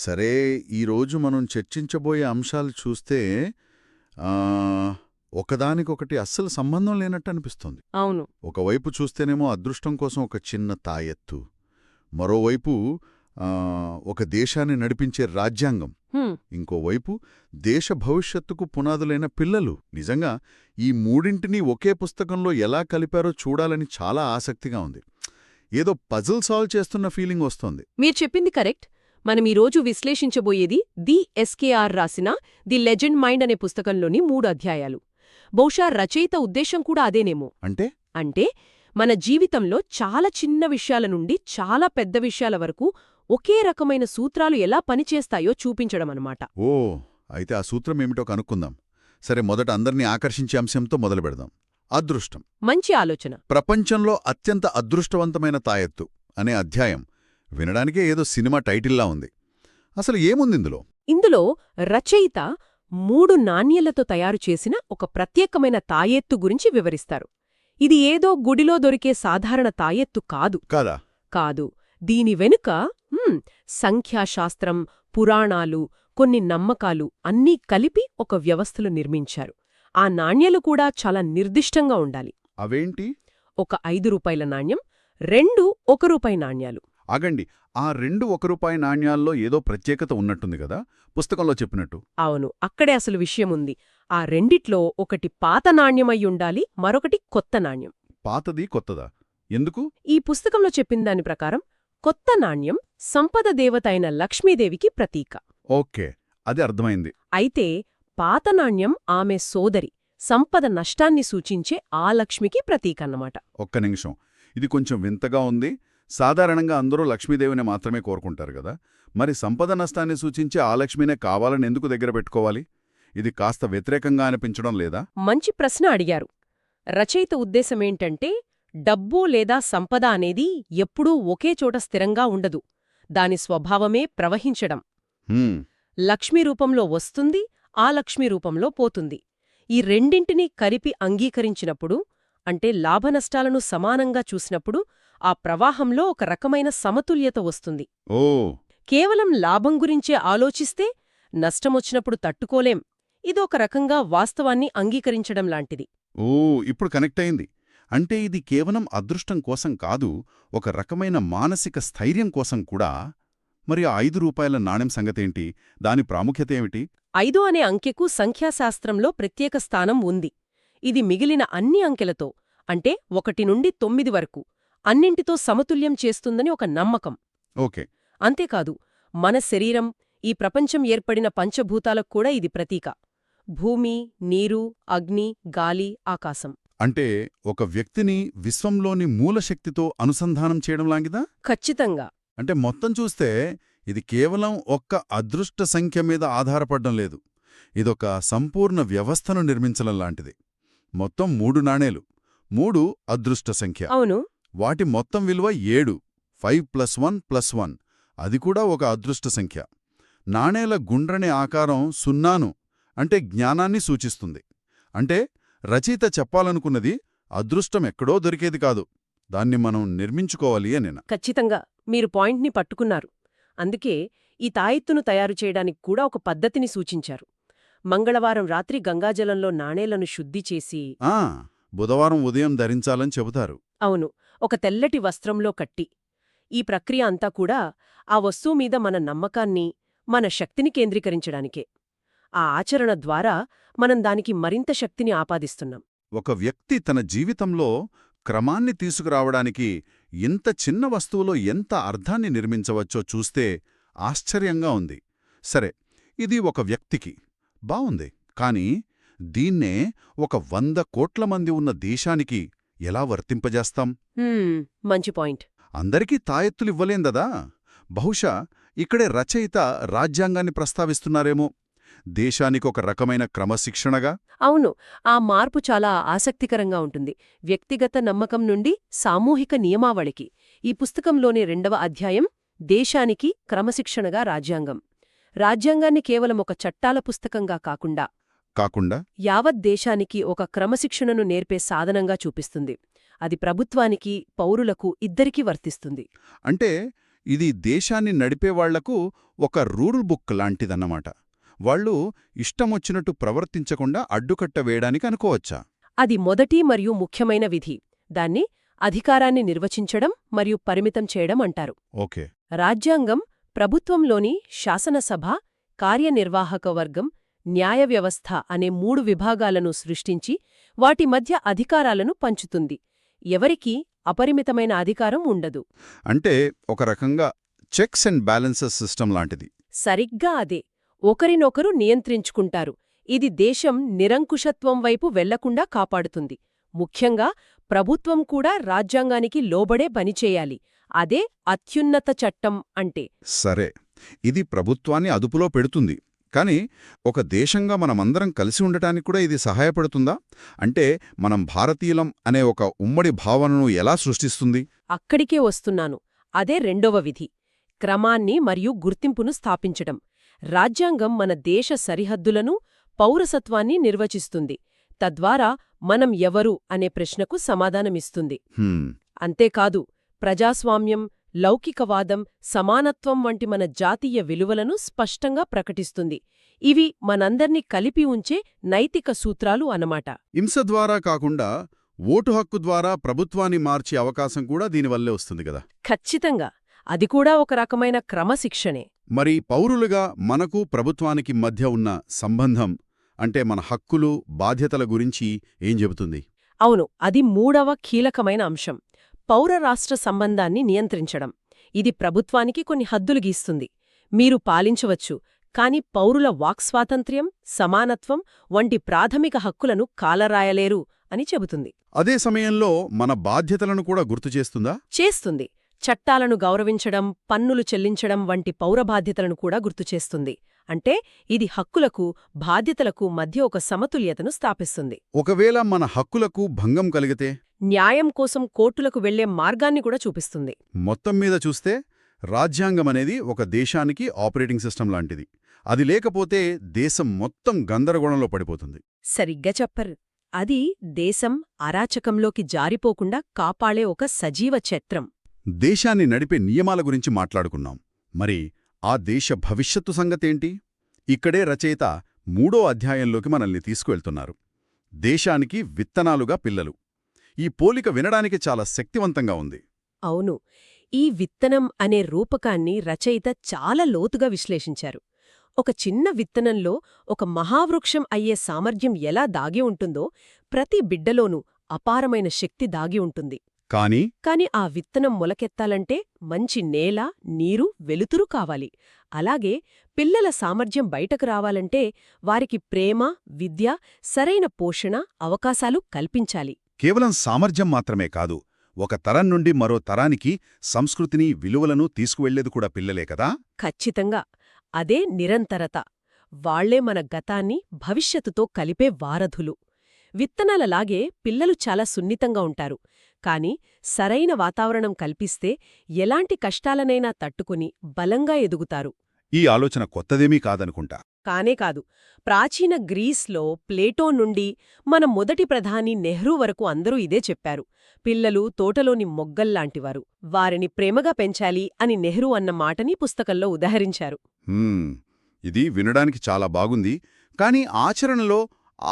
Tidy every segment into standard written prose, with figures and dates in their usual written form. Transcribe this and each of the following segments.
సరే, ఈరోజు మనం చర్చించబోయే అంశాలు చూస్తే ఆహ్, ఒకదానికొకటి అస్సలు సంబంధం లేనట్టు అనిపిస్తుంది. అవును. ఒకవైపు చూస్తేనేమో అదృష్టం కోసం ఒక చిన్న తాయెత్తు, మరోవైపు ఒక దేశాన్ని నడిపించే రాజ్యాంగం, హ్మ్. ఇంకోవైపు దేశ భవిష్యత్తుకు పునాదులైన పిల్లలు. నిజంగా ఈ మూడింటినీ ఒకే పుస్తకంలో ఎలా కలిపారో చూడాలని చాలా ఆసక్తిగా ఉంది. ఏదో పజిల్ సాల్వ్ చేస్తున్న ఫీలింగ్ వస్తోంది. మీరు చెప్పింది కరెక్ట్. మనం ఈరోజు విశ్లేషించబోయేది ఎస్కేఆర్ రాసిన ది లెజెండ్ మైండ్ అనే పుస్తకంలోని 3 అధ్యాయాలు. బహుశా రచయిత ఉద్దేశం కూడా అదేనేమో. అంటే అంటే మన జీవితంలో చాలా చిన్న విషయాల నుండి చాలా పెద్ద విషయాల వరకు ఒకే రకమైన సూత్రాలు ఎలా పనిచేస్తాయో చూపించడమన్నమాట. ఓ, అయితే ఆ సూత్రం ఏమిటో కనుక్కుందాం. సరే, మొదట అందర్నీ ఆకర్షించే అంశంతో మొదలుపెడదాం. అదృష్టం. మంచి ఆలోచన. ప్రపంచంలో అత్యంత అదృష్టవంతమైన తాయెత్తు అనే అధ్యాయం వినడానికే ఏదో సినిమా టైటిల్లా ఉంది. అసలు ఏముందిందులో? ఇందులో రచయిత 3 నాణ్యాలతో తయారు చేసిన ఒక ప్రత్యేకమైన తాయెత్తు గురించి వివరిస్తారు. ఇది ఏదో గుడిలో దొరికే సాధారణ తాయెత్తు కాదు. కాదా? కాదు. దీని వెనుక సంఖ్యాశాస్త్రం, పురాణాలు, కొన్ని నమ్మకాలు అన్నీ కలిపి ఒక వ్యవస్థలు నిర్మించారు. ఆ నాణ్యాలు కూడా చాలా నిర్దిష్టంగా ఉండాలి. అవేంటి? ఒక 5 రూపాయల నాణ్యం, 2 1 రూపాయి నాణ్యాలు. ఆగండి, ఆ 2 1 రూపాయి నాణ్యాల్లో ఏదో ప్రత్యేకత ఉన్నట్టుంది కదా, పుస్తకంలో చెప్పినట్టు. అవును, అక్కడే అసలు విషయముంది. ఆ రెండిట్లో ఒకటి పాత నాణ్యమయ్యుండాలి, మరొకటి కొత్త నాణ్యం. పాతది కొత్తదా? ఎందుకు? ఈ పుస్తకంలో చెప్పిందాని ప్రకారం కొత్త నాణ్యం సంపద దేవత అయిన లక్ష్మీదేవికి ప్రతీక. ఓకే, అది అర్థమైంది. అయితే పాత నాణ్యం ఆమె సోదరి, సంపద నష్టాన్ని సూచించే ఆ లక్ష్మికి ప్రతీకన్నమాట. ఒక్క నిమిషం, ఇది కొంచెం వింతగా ఉంది. సాధారణంగా అందరూ లక్ష్మీదేవిని మాత్రమే కోరుకుంటారు కదా, మరి సంపద నష్టాన్ని సూచించే ఆ లక్ష్మినే కావాలని ఎందుకు దగ్గర పెట్టుకోవాలి? ఇది కాస్త వ్యతిరేకంగా అనిపించడం లేదా? మంచి ప్రశ్న అడిగారు. రచయిత ఉద్దేశమేంటంటే, డబ్బు లేదా సంపద అనేది ఎప్పుడూ ఒకే చోట స్థిరంగా ఉండదు. దాని స్వభావమే ప్రవహించడం. హ్మ్, లక్ష్మీ రూపంలో వస్తుంది, ఆ లక్ష్మీ రూపంలో పోతుంది. ఈ రెండింటినీ కలిపి అంగీకరించినప్పుడు, అంటే లాభనష్టాలను సమానంగా చూసినప్పుడు, ఆ ప్రవాహంలో ఒక రకమైన సమతుల్యత వస్తుంది. ఓ, కేవలం లాభం గురించే ఆలోచిస్తే నష్టమొచ్చినప్పుడు తట్టుకోలేం. ఇదొక రకంగా వాస్తవాన్ని అంగీకరించడం లాంటిది. ఓ, ఇప్పుడు కనెక్ట్ అయింది. అంటే ఇది కేవలం అదృష్టం కోసం కాదు, ఒక రకమైన మానసిక స్థైర్యం కోసం కూడా. మరి ఆ 5 రూపాయల నాణెం సంగతేంటి? దాని ప్రాముఖ్యత ఏమిటి? 5 అనే అంకెకు సంఖ్యాశాస్త్రంలో ప్రత్యేక స్థానం ఉంది. ఇది మిగిలిన అన్ని అంకెలతో, అంటే 1 నుండి 9 వరకు, అన్నింటితో సమతుల్యం చేస్తుందని ఒక నమ్మకం. ఓకే. అంతేకాదు, మన శరీరం, ఈ ప్రపంచం ఏర్పడిన పంచభూతాలకు కూడా ఇది ప్రతీక. భూమి, నీరు, అగ్ని, గాలి, ఆకాశం. అంటే ఒక వ్యక్తిని విశ్వంలోని మూలశక్తితో అనుసంధానం చేయడం లాంటిదా? ఖచ్చితంగా. అంటే మొత్తం చూస్తే ఇది కేవలం ఒక్క అదృష్ట సంఖ్య మీద ఆధారపడడం లేదు. ఇదొక సంపూర్ణ వ్యవస్థను నిర్మించడం లాంటిది. మొత్తం 3 నాణేలు, 3 అదృష్ట సంఖ్య. అవును. వాటి మొత్తం విలువ 7. 5 + 1 + 1, అది కూడా ఒక అదృష్ట సంఖ్య. నాణేల గుండ్రని ఆకారం 0 అంటే జ్ఞానాన్ని సూచిస్తుంది. అంటే రచయిత చెప్పాలనుకున్నది అదృష్టం ఎక్కడో దొరికేది కాదు, దాన్ని మనం నిర్మించుకోవాలి అనేనా? ఖచ్చితంగా మీరు పాయింట్ని పట్టుకున్నారు. అందుకే ఈ తాయెత్తును తయారు చేయడానికి కూడా ఒక పద్ధతిని సూచించారు. మంగళవారం రాత్రి గంగాజలంలో నాణేలను శుద్ధి చేసి, బుధవారం ఉదయం ధరించాలని చెబుతారు. అవును, ఒక తెల్లటి వస్త్రంలో కట్టి. ఈ ప్రక్రియ అంతా కూడా ఆ వస్తువు మీద మన నమ్మకాన్ని, మన శక్తిని కేంద్రీకరించడానికే. ఆ ఆచరణ ద్వారా మనం దానికి మరింత శక్తిని ఆపాదిస్తున్నాం. ఒక వ్యక్తి తన జీవితంలో క్రమాన్ని తీసుకురావడానికి ఇంత చిన్న వస్తువులో ఎంత అర్థాన్ని నిర్మించవచ్చో చూస్తే ఆశ్చర్యంగా ఉంది. సరే, ఇది ఒక వ్యక్తికి బావుంది, కానీ దీన్నే ఒక 100 కోట్ల మంది ఉన్న దేశానికి ఎలా వర్తింపజేస్తాం? మంచి పాయింట్. అందరికీ తాయెత్తులివ్వలేందదా? బహుశా ఇక్కడే రచయిత రాజ్యాంగాన్ని ప్రస్తావిస్తున్నారేమో, దేశానికొక రకమైన క్రమశిక్షణగా. అవును, ఆ మార్పు చాలా ఆసక్తికరంగా ఉంటుంది. వ్యక్తిగత నమ్మకం నుండి సామూహిక నియమావళికి. ఈ పుస్తకంలోని 2వ అధ్యాయం దేశానికి క్రమశిక్షణగా రాజ్యాంగం. రాజ్యాంగాన్ని కేవలం ఒక చట్టాల పుస్తకంగా కాకుండా యావత్ దేశానికి ఒక క్రమశిక్షణను నేర్పే సాధనంగా చూపిస్తుంది. అది ప్రభుత్వానికి, పౌరులకు ఇద్దరికీ వర్తిస్తుంది. అంటే ఇది దేశాన్ని నడిపేవాళ్లకు ఒక రూల్ బుక్ లాంటిదన్నమాట. వాళ్ళు ఇష్టమొచ్చినట్టు ప్రవర్తించకుండా అడ్డుకట్ట వేయడానికి అనుకోవచ్చా? అది మొదటి మరియు ముఖ్యమైన విధి. దాన్ని అధికారాన్ని నిర్వచించడం మరియు పరిమితం చేయడం అంటారు. ఓకే. రాజ్యాంగం ప్రభుత్వంలోని శాసనసభ, కార్యనిర్వాహక వర్గం, న్యాయ వ్యవస్థ అనే 3 విభాగాలను సృష్టించి వాటి మధ్య అధికారాలను పంచుతుంది. ఎవరికీ అపరిమితమైన అధికారం ఉండదు. అంటే ఒక రకంగా చెక్స్ అండ్ బ్యాలెన్సెస్ సిస్టమ్ లాంటిది. సరిగ్గా అదే. ఒకరినొకరు నియంత్రించుకుంటారు. ఇది దేశం నిరంకుశత్వం వైపు వెళ్లకుండా కాపాడుతుంది. ముఖ్యంగా ప్రభుత్వం కూడా రాజ్యాంగానికి లోబడే పనిచేయాలి. అదే అత్యున్నత చట్టం అంటే. సరే, ఇది ప్రభుత్వాన్ని అదుపులో పెడుతుంది. కానీ ఒక దేశంగా మనమందరం కలిసి ఉండటానికి కూడా ఇది సహాయపడుతుందా? అంటే మనం భారతీయులం అనే ఒక ఉమ్మడి భావనను ఎలా సృష్టిస్తుంది? అక్కడికే వస్తున్నాను. అదే రెండవ విధి. క్రమాన్ని మరియు గుర్తింపును స్థాపించడం. రాజ్యాంగం మన దేశ సరిహద్దులను, పౌరసత్వాన్ని నిర్వచిస్తుంది. తద్వారా మనం ఎవరు అనే ప్రశ్నకు సమాధానమిస్తుంది. అంతేకాదు, ప్రజాస్వామ్యం, లౌకికవాదం, సమానత్వం వంటి మన జాతీయ విలువలను స్పష్టంగా ప్రకటిస్తుంది. ఇవి మనందర్నీ కలిపి ఉంచే నైతిక సూత్రాలు అన్నమాట. హింస ద్వారా కాకుండా ఓటు హక్కు ద్వారా ప్రభుత్వాన్ని మార్చే అవకాశం కూడా దీనివల్లే వస్తుంది కదా? ఖచ్చితంగా. అది కూడా ఒక రకమైన క్రమశిక్షణే. మరి పౌరులుగా మనకు ప్రభుత్వానికి మధ్య ఉన్న సంబంధం, అంటే మన హక్కులు, బాధ్యతల గురించి ఏం చెబుతుంది? అవును, అది 3వ కీలకమైన అంశం. పౌరరాష్ట్ర సంబంధాన్ని నియంత్రించడం. ఇది ప్రభుత్వానికి కొన్ని హద్దులు గీస్తుంది. మీరు పాలించవచ్చు, కాని పౌరుల వాక్స్వాతంత్ర్యం, సమానత్వం వంటి ప్రాథమిక హక్కులను కాలరాయలేరు అని చెబుతుంది. అదే సమయంలో మన బాధ్యతలను కూడా గుర్తుచేస్తుందా? చేస్తుంది. చట్టాలను గౌరవించడం, పన్నులు చెల్లించడం వంటి పౌరబాధ్యతలను కూడా గుర్తుచేస్తుంది. అంటే ఇది హక్కులకు, బాధ్యతలకు మధ్య ఒక సమతుల్యతను స్థాపిస్తుంది. ఒకవేళ మన హక్కులకు భంగం కలిగితే? న్యాయం కోసం కోర్టులకు వెళ్లే మార్గాన్ని కూడా చూపిస్తుంది. మొత్తం మీద చూస్తే రాజ్యాంగమనేది ఒక దేశానికి ఆపరేటింగ్ సిస్టమ్ లాంటిది. అది లేకపోతే దేశం మొత్తం గందరగోళంలో పడిపోతుంది. సరిగ్గా చెప్పరు. అది దేశం అరాచకంలోకి జారిపోకుండా కాపాడే ఒక సజీవ ఛత్రం. దేశాన్ని నడిపే నియమాల గురించి మాట్లాడుకున్నాం. మరి ఆ దేశ భవిష్యత్తు సంగతేంటి? ఇక్కడే రచయిత 3వ అధ్యాయంలోకి మనల్ని తీసుకువెళ్తున్నారు. దేశానికి విత్తనాలుగా పిల్లలు. ఈ పోలిక వినడానికి చాలా శక్తివంతంగా ఉంది. అవును. ఈ విత్తనం అనే రూపకాన్ని రచయిత చాలా లోతుగా విశ్లేషించారు. ఒక చిన్న విత్తనంలో ఒక మహావృక్షం అయ్యే సామర్థ్యం ఎలా దాగి ఉంటుందో, ప్రతి బిడ్డలోనూ అపారమైన శక్తి దాగి ఉంటుంది. కాని ఆ విత్తనం మొలకెత్తాలంటే మంచి నేల, నీరు, వెలుతురు కావాలి. అలాగే పిల్లల సామర్థ్యం బయటకు రావాలంటే వారికి ప్రేమ, విద్య, సరైన పోషణ, అవకాశాలు కల్పించాలి. కేవలం సామర్థ్యం మాత్రమే కాదు, ఒక తరం నుండి మరో తరానికి సంస్కృతిని, విలువలను తీసుకువెళ్లేది కూడా పిల్లలే కదా? ఖచ్చితంగా. అదే నిరంతరత. వాళ్లే మన గతాన్ని భవిష్యత్తుతో కలిపే వారధులు. విత్తనాలలాగే పిల్లలు చాలా సున్నితంగా ఉంటారు. కాని సరైన వాతావరణం కల్పిస్తే ఎలాంటి కష్టాలనైనా తట్టుకుని బలంగా ఎదుగుతారు. ఈ ఆలోచన కొత్తదేమీ కాదనుకుంటా. కాదు. ప్రాచీన గ్రీస్లో ప్లేటో నుండి మన మొదటి ప్రధాని నెహ్రూ వరకు అందరూ ఇదే చెప్పారు. పిల్లలు తోటలోని మొగ్గల్లాంటివారు. వారిని ప్రేమగా పెంచాలి అని నెహ్రూ అన్న మాటని పుస్తకంలో ఉదహరించారు. ఇది వినడానికి చాలా బాగుంది. కాని ఆచరణలో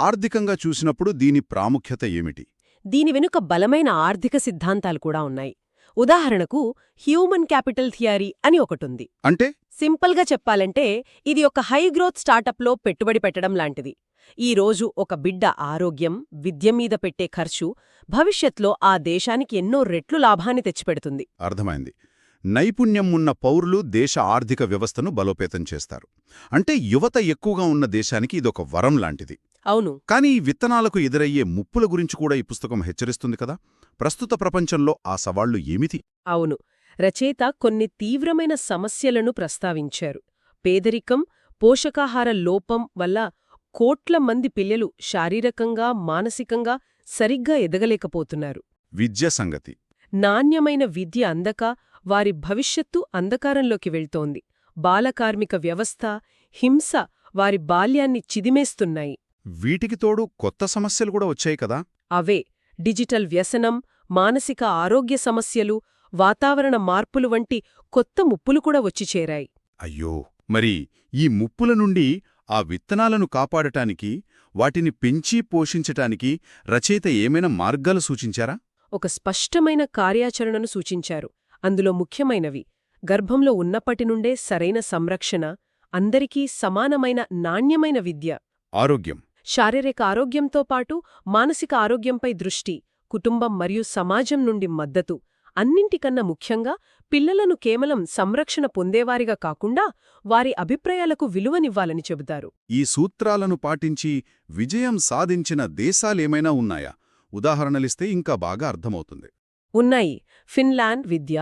ఆర్థికంగా చూసినప్పుడు దీని ప్రాముఖ్యత ఏమిటి? దీని వెనుక బలమైన ఆర్థిక సిద్ధాంతాలు కూడా ఉన్నాయి. ఉదాహరణకు హ్యూమన్ క్యాపిటల్ థియరీ అని ఒకటుంది. అంటే సింపుల్గా చెప్పాలంటే ఇది ఒక హై గ్రోత్ స్టార్టప్లో పెట్టుబడి పెట్టడం లాంటిది. ఈ రోజు ఒక బిడ్డ ఆరోగ్యం, విద్య మీద పెట్టే ఖర్చు భవిష్యత్లో ఆ దేశానికి ఎన్నో రెట్లు లాభాన్ని తెచ్చిపెడుతుంది. అర్థమైంది. నైపుణ్యం ఉన్న పౌరులు దేశ ఆర్థిక వ్యవస్థను బలోపేతం చేస్తారు. అంటే యువత ఎక్కువగా ఉన్న దేశానికి ఇదొక వరం లాంటిది. అవును. కానీ ఈ విత్తనాలకు ఎదురయ్యే ముప్పుల గురించి కూడా ఈ పుస్తకం హెచ్చరిస్తుంది కదా? ప్రస్తుత ప్రపంచంలో ఆ సవాళ్లు ఏమిటి? అవును. రచయిత కొన్ని తీవ్రమైన సమస్యలను ప్రస్తావించారు. పేదరికం, పోషకాహార లోపం వల్ల కోట్ల మంది పిల్లలు శారీరకంగా, మానసికంగా సరిగ్గా ఎదగలేకపోతున్నారు. విద్య సంగతి. నాణ్యమైన విద్య అందక వారి భవిష్యత్తు అంధకారంలోకి వెళ్తోంది. బాలకార్మిక వ్యవస్థ, హింస వారి బాల్యాన్ని చిదిమేస్తున్నాయి. వీటికి తోడు కొత్త సమస్యలు కూడా వచ్చాయి కదా? అవే డిజిటల్ వ్యసనం, మానసిక ఆరోగ్య సమస్యలు, వాతావరణ మార్పులు వంటి కొత్త ముప్పులు కూడా వచ్చి చేరాయి. అయ్యో, మరి ఈ ముప్పుల నుండి ఆ విత్తనాలను కాపాడటానికి, వాటిని పెంచి పోషించటానికి రచయిత ఏమైనా మార్గాలు సూచించారా? ఒక స్పష్టమైన కార్యాచరణను సూచించారు. అందులో ముఖ్యమైనవి గర్భంలో ఉన్నప్పటి నుండే సరైన సంరక్షణ, అందరికీ సమానమైన నాణ్యమైన విద్య, ఆరోగ్యం, శారీరక ఆరోగ్యంతో పాటు మానసిక ఆరోగ్యంపై దృష్టి, కుటుంబం మరియు సమాజం నుండి మద్దతు, అన్నింటికన్నా ముఖ్యంగా పిల్లలను కేవలం సంరక్షణ పొందేవారిగా కాకుండా వారి అభిప్రాయాలకు విలువనివ్వాలని చెబుతారు. ఈ సూత్రాలను పాటించి విజయం సాధించిన దేశాలేమైనా ఉన్నాయా? ఉదాహరణలిస్తే ఇంకా బాగా అర్థమవుతుంది. ఉన్నాయి. ఫిన్లాండ్ విద్య,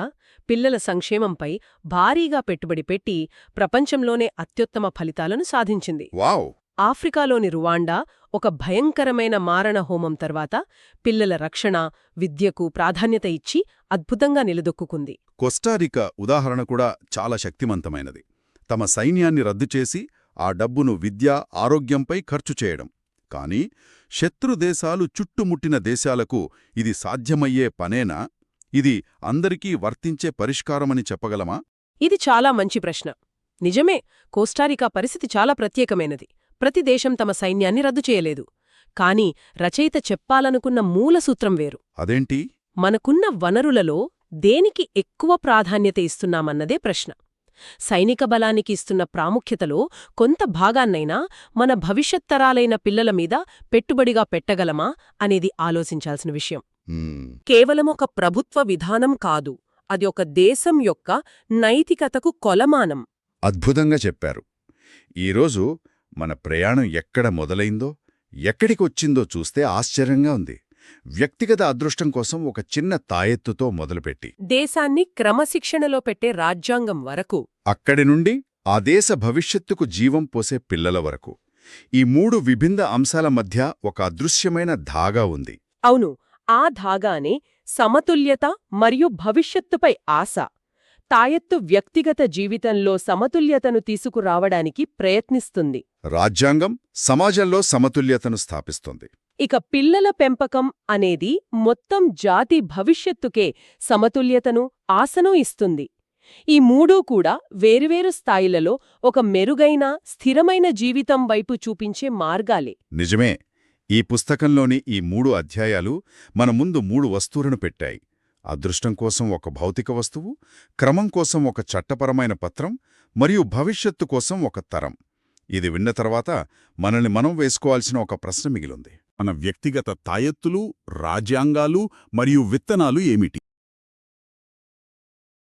పిల్లల సంక్షేమంపై భారీగా పెట్టుబడి పెట్టి ప్రపంచంలోనే అత్యుత్తమ ఫలితాలను సాధించింది. వావ్! ఆఫ్రికాలోని రువాండా ఒక భయంకరమైన మారణ హోమం తర్వాత పిల్లల రక్షణ, విద్యకు ప్రాధాన్యత ఇచ్చి అద్భుతంగా నిలదొక్కుంది. కోస్టారికా ఉదాహరణ కూడా చాలా శక్తిమంతమైనది. తమ సైన్యాన్ని రద్దు చేసి ఆ డబ్బును విద్య, ఆరోగ్యంపై ఖర్చు చేయడం. కానీ శత్రుదేశాలు చుట్టుముట్టిన దేశాలకు ఇది సాధ్యమయ్యే పనేనా? ఇది అందరికీ వర్తించే పరిష్కారమని చెప్పగలమా? ఇది చాలా మంచి ప్రశ్న. నిజమే, కోస్టారికా పరిస్థితి చాలా ప్రత్యేకమైనది. ప్రతి దేశం తమ సైన్యాన్ని రద్దు చేయలేదు. కాని రచయిత చెప్పాలనుకున్న మూలసూత్రం వేరు. అదేంటి? మనకున్న వనరులలో దేనికి ఎక్కువ ప్రాధాన్యత ఇస్తున్నామన్నదే ప్రశ్న. సైనిక బలానికి ఇస్తున్న ప్రాముఖ్యతలో కొంత భాగాన్నైనా మన భవిష్యత్తరాలైన పిల్లల మీద పెట్టుబడిగా పెట్టగలమా అనేది ఆలోచించాల్సిన విషయం. కేవలం ఒక ప్రభుత్వ విధానం కాదు, అది ఒక దేశం యొక్క నైతికతకు కొలమానం. అద్భుతంగా చెప్పారు. ఈరోజు మన ప్రయాణం ఎక్కడ మొదలైందో, ఎక్కడికొచ్చిందో చూస్తే ఆశ్చర్యంగా ఉంది. వ్యక్తిగత అదృష్టం కోసం ఒక చిన్న తాయెత్తుతో మొదలుపెట్టి దేశాన్ని క్రమశిక్షణలో పెట్టే రాజ్యాంగం వరకు, అక్కడి నుండి ఆ దేశ భవిష్యత్తుకు జీవం పోసే పిల్లల వరకు, ఈ 3 విభిన్న అంశాల మధ్య ఒక అదృశ్యమైన ధాగా ఉంది. అవును, ఆ ధాగానే సమతుల్యత మరియు భవిష్యత్తుపై ఆశ. తాయెత్తు వ్యక్తిగత జీవితంలో సమతుల్యతను తీసుకురావడానికి ప్రయత్నిస్తుంది. రాజ్యాంగం సమాజంలో సమతుల్యతను స్థాపిస్తుంది. ఇక పిల్లల పెంపకం అనేది మొత్తం జాతి భవిష్యత్తుకే సమతుల్యతను, ఆశను ఇస్తుంది. ఈ 3 కూడా వేరువేరు స్థాయిలలో ఒక మెరుగైన, స్థిరమైన జీవితం వైపు చూపించే మార్గాలే. నిజమే. ఈ పుస్తకంలోని ఈ 3 అధ్యాయాలు మన ముందు 3 వస్తువులను పెట్టాయి. అదృష్టం కోసం ఒక భౌతిక వస్తువు, క్రమం కోసం ఒక చట్టపరమైన పత్రం, మరియు భవిష్యత్తు కోసం ఒక తరం. ఇది విన్న తర్వాత మనల్ని మనం వేసుకోవాల్సిన ఒక ప్రశ్న మిగిలింది. మన వ్యక్తిగత తాయెత్తులు, రాజ్యాంగాలు మరియు విత్తనాలు ఏమిటి?